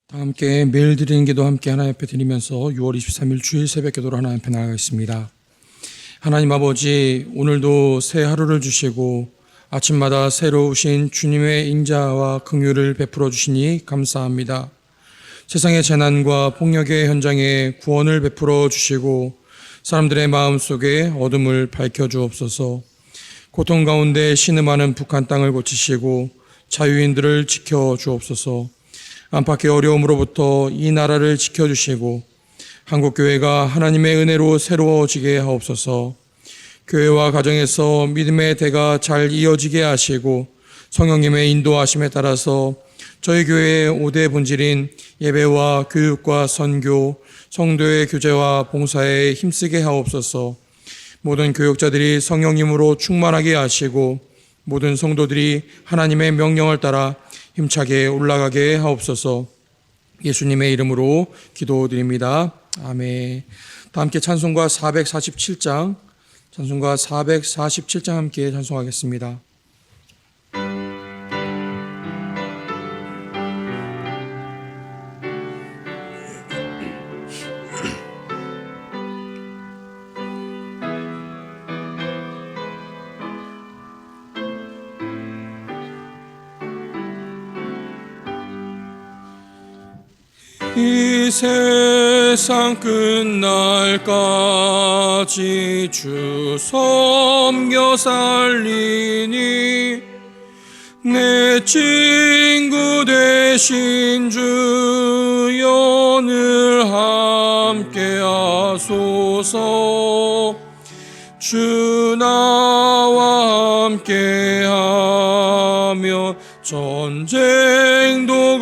다 함께 매일 드리는 기도 함께 하나님 앞에 드리면서 6월 23일 주일 새벽 기도로 하나님 앞에 나아가겠습니다. 하나님 아버지, 오늘도 새 하루를 주시고 아침마다 새로우신 주님의 인자와 긍휼을 베풀어 주시니 감사합니다. 세상의 재난과 폭력의 현장에 구원을 베풀어 주시고 사람들의 마음속에 어둠을 밝혀 주옵소서. 고통 가운데 신음하는 북한 땅을 고치시고 자유인들을 지켜 주옵소서. 안팎의 어려움으로부터 이 나라를 지켜주시고 한국교회가 하나님의 은혜로 새로워지게 하옵소서. 교회와 가정에서 믿음의 대가 잘 이어지게 하시고 성령님의 인도하심에 따라서 저희 교회의 5대 본질인 예배와 교육과 선교, 성도의 교제와 봉사에 힘쓰게 하옵소서. 모든 교육자들이 성령님으로 충만하게 하시고 모든 성도들이 하나님의 명령을 따라 힘차게 올라가게 하옵소서. 예수님의 이름으로 기도드립니다. 아멘. 다 함께 찬송가 447장 함께 찬송하겠습니다. 이 세상 끝날까지 주 섬겨 살리니 내 친구 되신 주여 늘 함께 하소서. 주 나와 함께 하며 전쟁도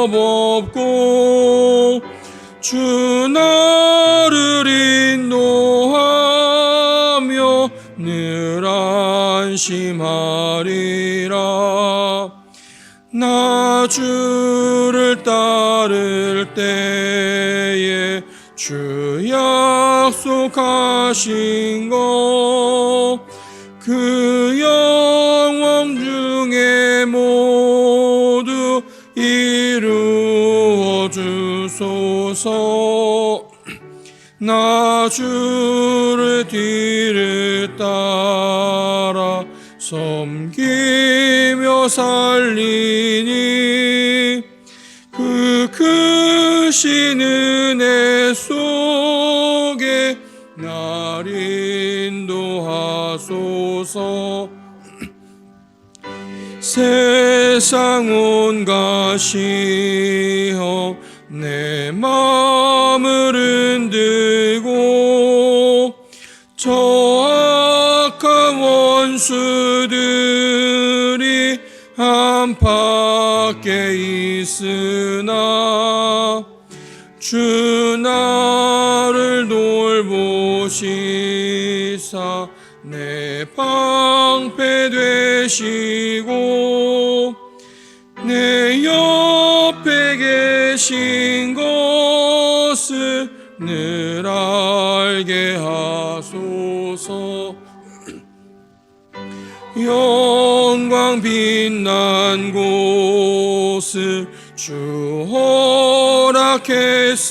겁없고 주 나를 인도하며 늘 안심하리라. 나 주를 따를 때에 주 약속하신 것 그 영원 중에 모두 이루어 주소서. 나 주를 뒤를 따라 섬기며 살리니 그 크신 은혜 속에 날 인도하소서. 세상 온갖 시험 내 마음을 흔들고 저 악한 원수들이 안팎에 있으나 주 나를 돌보시사 내 방패 되시고 내 옆에 계신 것을 늘 알게 하소서. 영광 빛난 곳을 주 허락했으니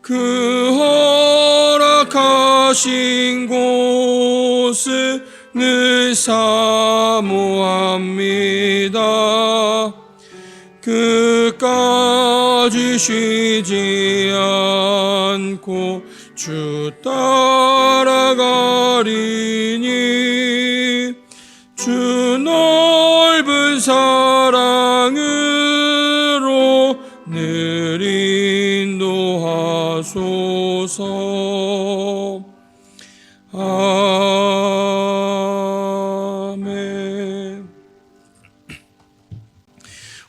그 허락하신 곳을 늘 사모합니다. 끝까지 쉬지 않고 주 따라가리니 주 넓은 사랑으로 늘 인도하소서. 아멘.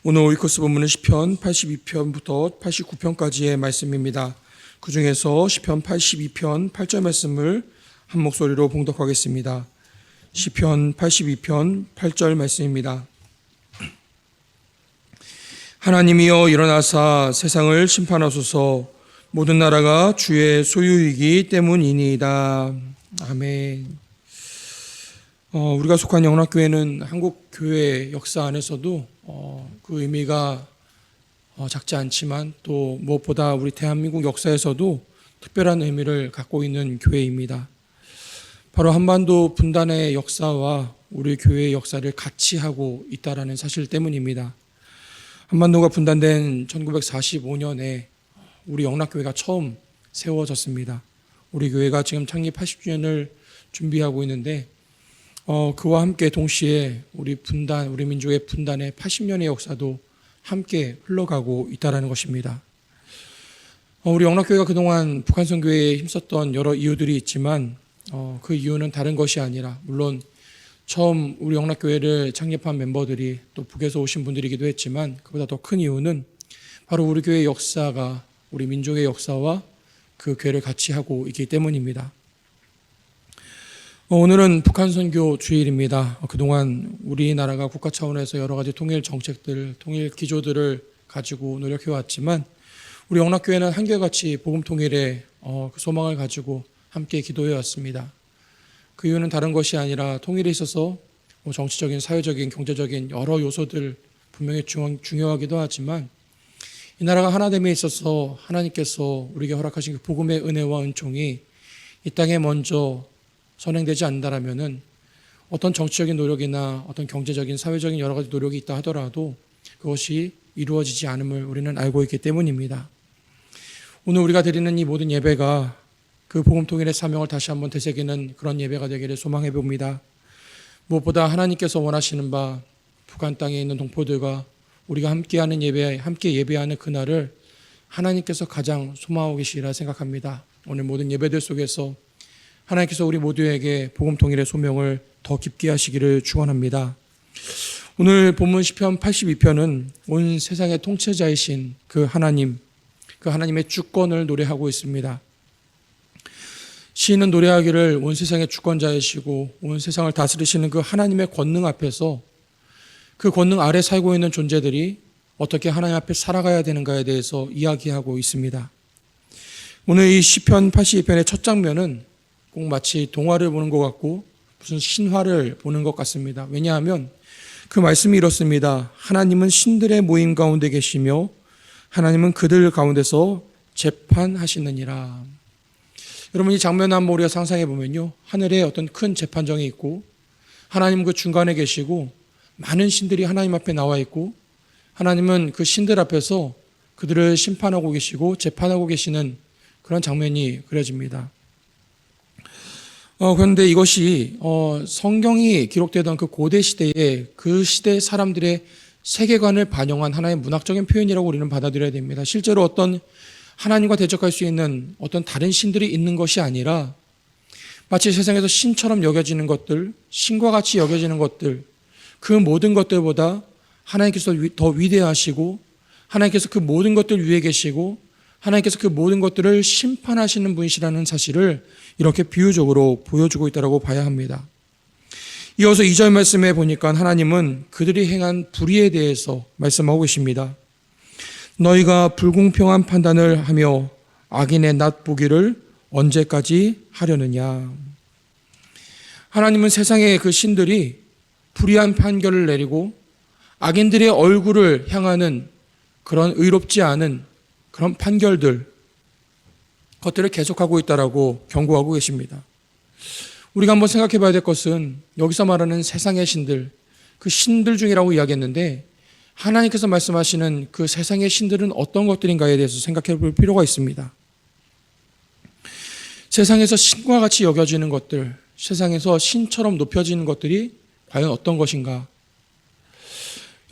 오늘 오이코스 본문은 시편 82편부터 89편까지의 말씀입니다. 그 중에서 시편 82편 8절 말씀을 한 목소리로 봉독하겠습니다. 시편 82편 8절 말씀입니다. 하나님이여 일어나사 세상을 심판하소서. 모든 나라가 주의 소유이기 때문이니이다. 아멘. 우리가 속한 영락교회는 한국교회 역사 안에서도 그 의미가 작지 않지만 또 무엇보다 우리 대한민국 역사에서도 특별한 의미를 갖고 있는 교회입니다. 바로 한반도 분단의 역사와 우리 교회의 역사를 같이 하고 있다는 사실 때문입니다. 한반도가 분단된 1945년에 우리 영락교회가 처음 세워졌습니다. 우리 교회가 지금 창립 80주년을 준비하고 있는데 그와 함께 동시에 우리 민족의 분단의 80년의 역사도 함께 흘러가고 있다는 것입니다. 우리 영락교회가 그동안 북한선교회에 힘썼던 여러 이유들이 있지만 그 이유는 다른 것이 아니라 물론 처음 우리 영락교회를 창립한 멤버들이 또 북에서 오신 분들이기도 했지만 그보다 더 큰 이유는 바로 우리 교회의 역사가 우리 민족의 역사와 그 교회를 같이 하고 있기 때문입니다. 오늘은 북한선교 주일입니다. 그동안 우리나라가 국가 차원에서 여러 가지 통일 정책들, 통일 기조들을 가지고 노력해왔지만 우리 영락교회는 한결같이 복음 통일의 그 소망을 가지고 함께 기도해왔습니다. 그 이유는 다른 것이 아니라 통일에 있어서 정치적인, 사회적인, 경제적인 여러 요소들 분명히 중요하기도 하지만 이 나라가 하나됨에 있어서 하나님께서 우리에게 허락하신 그 복음의 은혜와 은총이 이 땅에 먼저 선행되지 않는다라면은 어떤 정치적인 노력이나 어떤 경제적인, 사회적인 여러 가지 노력이 있다 하더라도 그것이 이루어지지 않음을 우리는 알고 있기 때문입니다. 오늘 우리가 드리는 이 모든 예배가 그 복음 통일의 사명을 다시 한번 되새기는 그런 예배가 되기를 소망해 봅니다. 무엇보다 하나님께서 원하시는 바 북한 땅에 있는 동포들과 우리가 함께하는 함께 예배하는 그날을 하나님께서 가장 소망하고 계시리라 생각합니다. 오늘 모든 예배들 속에서 하나님께서 우리 모두에게 복음 통일의 소명을 더 깊게 하시기를 축원합니다. 오늘 본문 시편 82편은 온 세상의 통치자이신 그 하나님의 주권을 노래하고 있습니다. 시인은 노래하기를 온 세상의 주권자이시고 온 세상을 다스리시는 그 하나님의 권능 앞에서 그 권능 아래 살고 있는 존재들이 어떻게 하나님 앞에 살아가야 되는가에 대해서 이야기하고 있습니다. 오늘 이 시편 82편의 첫 장면은 꼭 마치 동화를 보는 것 같고 무슨 신화를 보는 것 같습니다. 왜냐하면 그 말씀이 이렇습니다. 하나님은 신들의 모임 가운데 계시며 하나님은 그들 가운데서 재판하시느니라. 여러분 이 장면을 한번 우리가 상상해 보면요. 하늘에 어떤 큰 재판정이 있고 하나님 그 중간에 계시고 많은 신들이 하나님 앞에 나와 있고 하나님은 그 신들 앞에서 그들을 심판하고 계시고 재판하고 계시는 그런 장면이 그려집니다. 그런데 이것이 성경이 기록되던 그 고대 시대에 그 시대 사람들의 세계관을 반영한 하나의 문학적인 표현이라고 우리는 받아들여야 됩니다. 실제로 어떤 하나님과 대적할 수 있는 어떤 다른 신들이 있는 것이 아니라 마치 세상에서 신처럼 여겨지는 것들, 신과 같이 여겨지는 것들, 그 모든 것들보다 하나님께서 더 위대하시고 하나님께서 그 모든 것들 위에 계시고 하나님께서 그 모든 것들을 심판하시는 분이시라는 사실을 이렇게 비유적으로 보여주고 있다고 봐야 합니다. 이어서 2절 말씀에 보니까 하나님은 그들이 행한 불의에 대해서 말씀하고 계십니다. 너희가 불공평한 판단을 하며 악인의 낫보기를 언제까지 하려느냐. 하나님은 세상의 그 신들이 불의한 판결을 내리고 악인들의 얼굴을 향하는 그런 의롭지 않은 그런 판결들, 것들을 계속하고 있다라고 경고하고 계십니다. 우리가 한번 생각해 봐야 될 것은 여기서 말하는 세상의 신들, 그 신들 중이라고 이야기했는데 하나님께서 말씀하시는 그 세상의 신들은 어떤 것들인가에 대해서 생각해 볼 필요가 있습니다. 세상에서 신과 같이 여겨지는 것들, 세상에서 신처럼 높여지는 것들이 과연 어떤 것인가?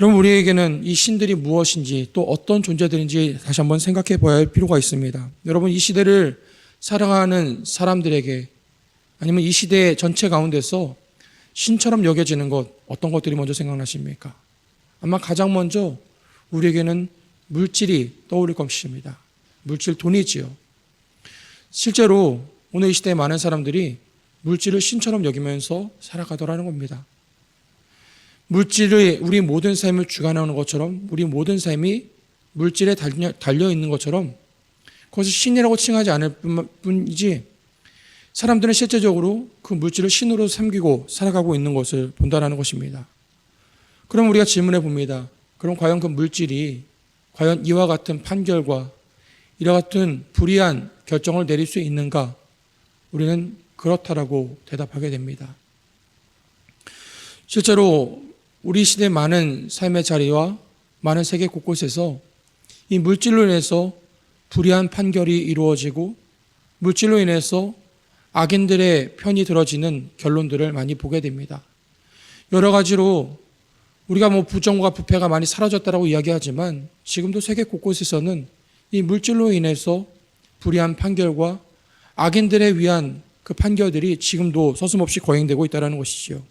여러분 우리에게는 이 신들이 무엇인지 또 어떤 존재들인지 다시 한번 생각해 봐야 할 필요가 있습니다. 여러분 이 시대를 살아가는 사람들에게 아니면 이 시대 전체 가운데서 신처럼 여겨지는 것 어떤 것들이 먼저 생각나십니까? 아마 가장 먼저 우리에게는 물질이 떠오를 것입니다. 물질, 돈이지요. 실제로 오늘 이 시대에 많은 사람들이 물질을 신처럼 여기면서 살아가더라는 겁니다. 물질이 우리 모든 삶을 주관하는 것처럼 우리 모든 삶이 물질에 달려있는 것처럼 그것을 신이라고 칭하지 않을 뿐이지 사람들은 실제적으로 그 물질을 신으로 섬기고 살아가고 있는 것을 본다는 것입니다. 그럼 우리가 질문해 봅니다. 그럼 과연 그 물질이 과연 이와 같은 판결과 이와 같은 불의한 결정을 내릴 수 있는가? 우리는 그렇다라고 대답하게 됩니다. 실제로 우리 시대 많은 삶의 자리와 많은 세계 곳곳에서 이 물질로 인해서 불의한 판결이 이루어지고 물질로 인해서 악인들의 편이 들어지는 결론들을 많이 보게 됩니다. 여러 가지로 우리가 부정과 부패가 많이 사라졌다라고 이야기하지만 지금도 세계 곳곳에서는 이 물질로 인해서 불의한 판결과 악인들에 위한 그 판결들이 지금도 서슴없이 거행되고 있다는 것이지요.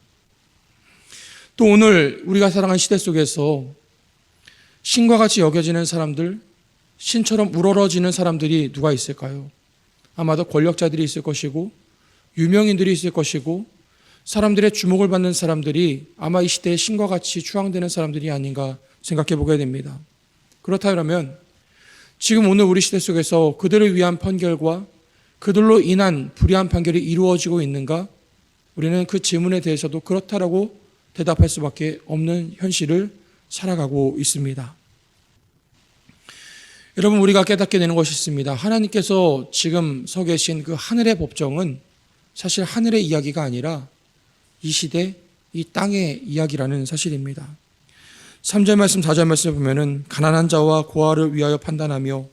또 오늘 우리가 살아가는 시대 속에서 신과 같이 여겨지는 사람들, 신처럼 우러러지는 사람들이 누가 있을까요? 아마도 권력자들이 있을 것이고 유명인들이 있을 것이고 사람들의 주목을 받는 사람들이 아마 이 시대에 신과 같이 추앙되는 사람들이 아닌가 생각해 보게 됩니다. 그렇다면 지금 오늘 우리 시대 속에서 그들을 위한 판결과 그들로 인한 불의한 판결이 이루어지고 있는가? 우리는 그 질문에 대해서도 그렇다라고 대답할 수밖에 없는 현실을 살아가고 있습니다. 여러분, 우리가 깨닫게 되는 것이 있습니다. 하나님께서 지금 서 계신 그 하늘의 법정은 사실 하늘의 이야기가 아니라 이 시대, 이 땅의 이야기라는 사실입니다. 3절 말씀, 4절 말씀을 보면은 가난한 자와 고아를 위하여 판단하며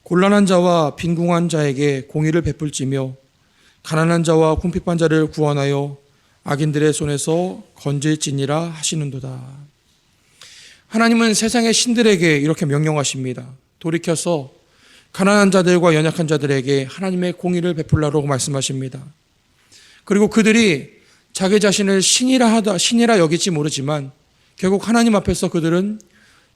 곤란한 자와 빈궁한 자에게 공의를 베풀지며 가난한 자와 궁핍한 자를 구원하여 악인들의 손에서 건질지니라 하시는도다. 하나님은 세상의 신들에게 이렇게 명령하십니다. 돌이켜서 가난한 자들과 연약한 자들에게 하나님의 공의를 베풀라고 말씀하십니다. 그리고 그들이 자기 자신을 신이라 여길지 모르지만 결국 하나님 앞에서 그들은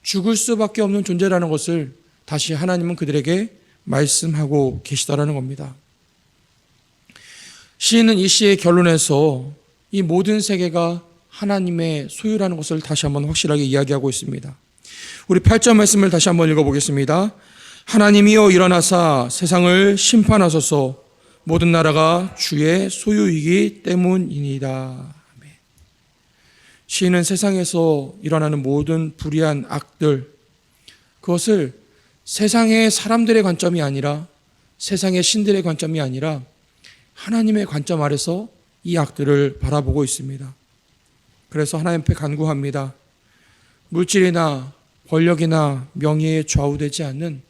죽을 수밖에 없는 존재라는 것을 다시 하나님은 그들에게 말씀하고 계시다라는 겁니다. 시인은 이 시의 결론에서 이 모든 세계가 하나님의 소유라는 것을 다시 한번 확실하게 이야기하고 있습니다. 우리 8절 말씀을 다시 한번 읽어보겠습니다. 하나님이여 일어나사 세상을 심판하소서. 모든 나라가 주의 소유이기 때문이니이다. 시인은 세상에서 일어나는 모든 불의한 악들, 그것을 세상의 사람들의 관점이 아니라 세상의 신들의 관점이 아니라 하나님의 관점 아래서 이 악들을 바라보고 있습니다. 그래서 하나님 앞에 간구합니다. 물질이나 권력이나 명예에 좌우되지 않는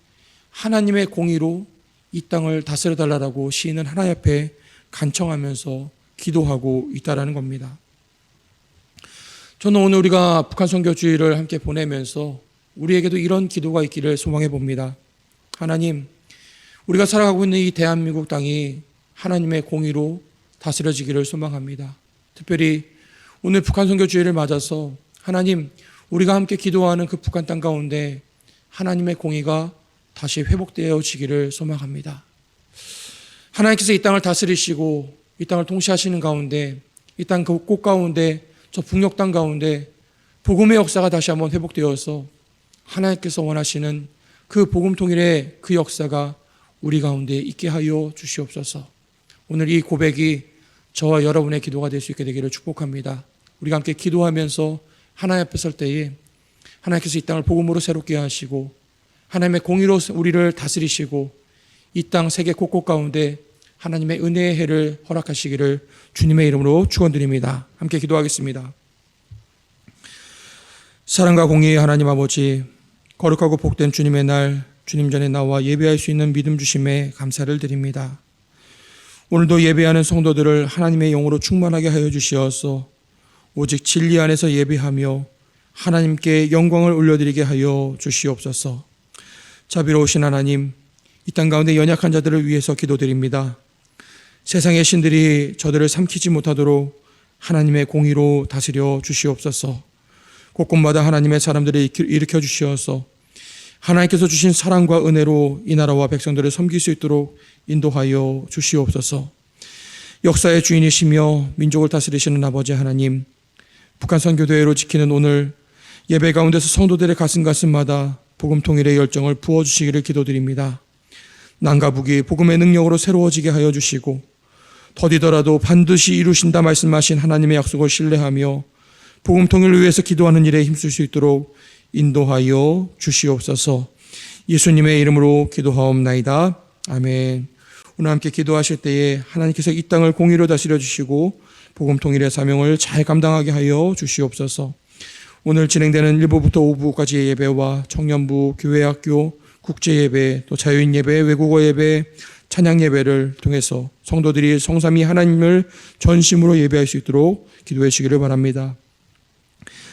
하나님의 공의로 이 땅을 다스려달라고 시인은 하나님 앞에 간청하면서 기도하고 있다라는 겁니다. 저는 오늘 우리가 북한 선교주의를 함께 보내면서 우리에게도 이런 기도가 있기를 소망해 봅니다. 하나님, 우리가 살아가고 있는 이 대한민국 땅이 하나님의 공의로 다스려지기를 소망합니다. 특별히 오늘 북한 선교주의를 맞아서 하나님, 우리가 함께 기도하는 그 북한 땅 가운데 하나님의 공의가 다시 회복되어지기를 소망합니다. 하나님께서 이 땅을 다스리시고 이 땅을 통치하시는 가운데 이 땅 그 곳 가운데 저 북녘 땅 가운데 복음의 역사가 다시 한번 회복되어서 하나님께서 원하시는 그 복음 통일의 그 역사가 우리 가운데 있게 하여 주시옵소서. 오늘 이 고백이 저와 여러분의 기도가 될 수 있게 되기를 축복합니다. 우리가 함께 기도하면서 하나님 앞에 설 때에 하나님께서 이 땅을 복음으로 새롭게 하시고 하나님의 공의로 우리를 다스리시고 이 땅 세계 곳곳 가운데 하나님의 은혜의 해를 허락하시기를 주님의 이름으로 축원드립니다. 함께 기도하겠습니다. 사랑과 공의의 하나님 아버지, 거룩하고 복된 주님의 날, 주님 전에 나와 예배할 수 있는 믿음 주심에 감사를 드립니다. 오늘도 예배하는 성도들을 하나님의 영으로 충만하게 하여 주시어서 오직 진리 안에서 예배하며 하나님께 영광을 올려드리게 하여 주시옵소서. 자비로우신 하나님, 이 땅 가운데 연약한 자들을 위해서 기도드립니다. 세상의 신들이 저들을 삼키지 못하도록 하나님의 공의로 다스려 주시옵소서. 곳곳마다 하나님의 사람들을 일으켜 주시어서 하나님께서 주신 사랑과 은혜로 이 나라와 백성들을 섬길 수 있도록 인도하여 주시옵소서. 역사의 주인이시며 민족을 다스리시는 아버지 하나님, 북한 선교대회로 지키는 오늘 예배 가운데서 성도들의 가슴마다 복음 통일의 열정을 부어주시기를 기도드립니다. 남과 북이 복음의 능력으로 새로워지게 하여 주시고 더디더라도 반드시 이루신다 말씀하신 하나님의 약속을 신뢰하며 복음 통일을 위해서 기도하는 일에 힘쓸 수 있도록 인도하여 주시옵소서. 예수님의 이름으로 기도하옵나이다. 아멘. 오늘 함께 기도하실 때에 하나님께서 이 땅을 공의로 다스려 주시고 복음 통일의 사명을 잘 감당하게 하여 주시옵소서. 오늘 진행되는 1부부터 5부까지의 예배와 청년부, 교회학교, 국제예배, 또 자유인예배, 외국어 예배, 찬양예배를 통해서 성도들이 성삼위 하나님을 전심으로 예배할 수 있도록 기도해 주시기를 바랍니다.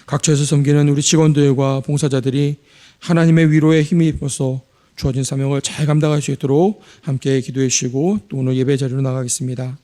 각처에서 섬기는 우리 직원들과 봉사자들이 하나님의 위로에 힘이 입어서 주어진 사명을 잘 감당할 수 있도록 함께 기도해 주시고 또 오늘 예배 자리로 나가겠습니다.